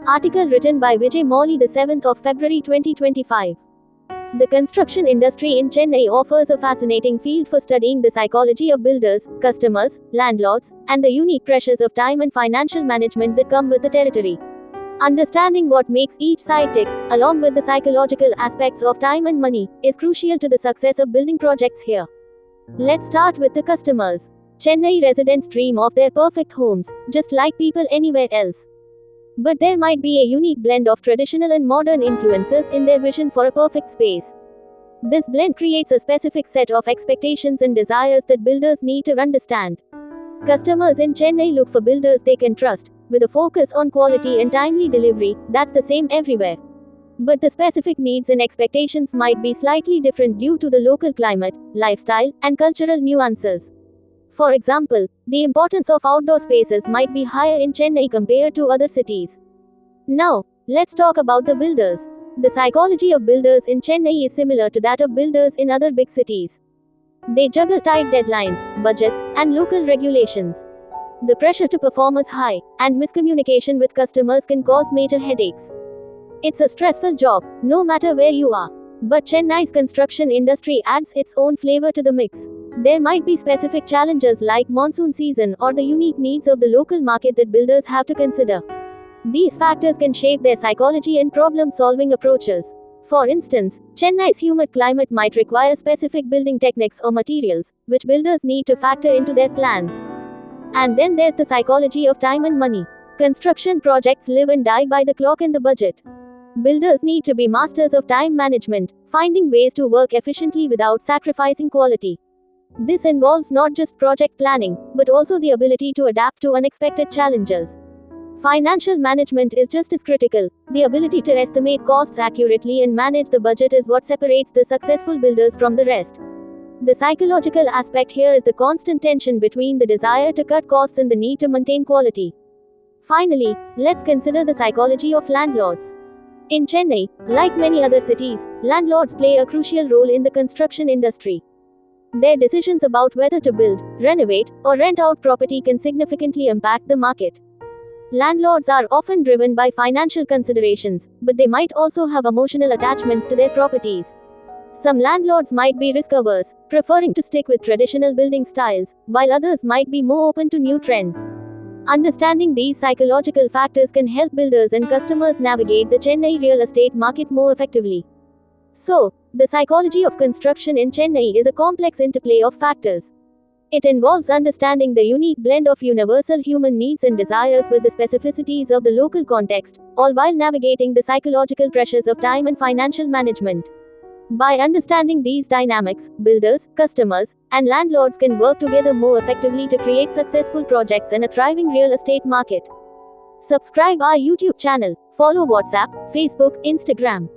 Article written by Vijay Mauly, the 7th of February 2025. The construction industry in Chennai offers a fascinating field for studying the psychology of builders, customers, landlords, and the unique pressures of time and financial management that come with the territory. Understanding what makes each side tick, along with the psychological aspects of time and money, is crucial to the success of building projects here. Let's start with the customers. Chennai residents dream of their perfect homes, just like people anywhere else. But there might be a unique blend of traditional and modern influences in their vision for a perfect space. This blend creates a specific set of expectations and desires that builders need to understand. Customers in Chennai look for builders they can trust, with a focus on quality and timely delivery. That's the same everywhere. But the specific needs and expectations might be slightly different due to the local climate, lifestyle, and cultural nuances. For example, the importance of outdoor spaces might be higher in Chennai compared to other cities. Now, let's talk about the builders. The psychology of builders in Chennai is similar to that of builders in other big cities. They juggle tight deadlines, budgets, and local regulations. The pressure to perform is high, and miscommunication with customers can cause major headaches. It's a stressful job, no matter where you are. But Chennai's construction industry adds its own flavor to the mix. There might be specific challenges like monsoon season or the unique needs of the local market that builders have to consider. These factors can shape their psychology and problem-solving approaches. For instance, Chennai's humid climate might require specific building techniques or materials, which builders need to factor into their plans. And then there's the psychology of time and money. Construction projects live and die by the clock and the budget. Builders need to be masters of time management, finding ways to work efficiently without sacrificing quality. This involves not just project planning, but also the ability to adapt to unexpected challenges. Financial management is just as critical. The ability to estimate costs accurately and manage the budget is what separates the successful builders from the rest. The psychological aspect here is the constant tension between the desire to cut costs and the need to maintain quality. Finally, let's consider the psychology of landlords. In Chennai, like many other cities, landlords play a crucial role in the construction industry. Their decisions about whether to build, renovate, or rent out property can significantly impact the market. Landlords are often driven by financial considerations, but they might also have emotional attachments to their properties. Some landlords might be risk-averse, preferring to stick with traditional building styles, while others might be more open to new trends. Understanding these psychological factors can help builders and customers navigate the Chennai real estate market more effectively. So, the psychology of construction in Chennai is a complex interplay of factors. It involves understanding the unique blend of universal human needs and desires with the specificities of the local context, all while navigating the psychological pressures of time and financial management. By understanding these dynamics, builders, customers, and landlords can work together more effectively to create successful projects and a thriving real estate market. Subscribe our YouTube channel, follow WhatsApp, Facebook, Instagram.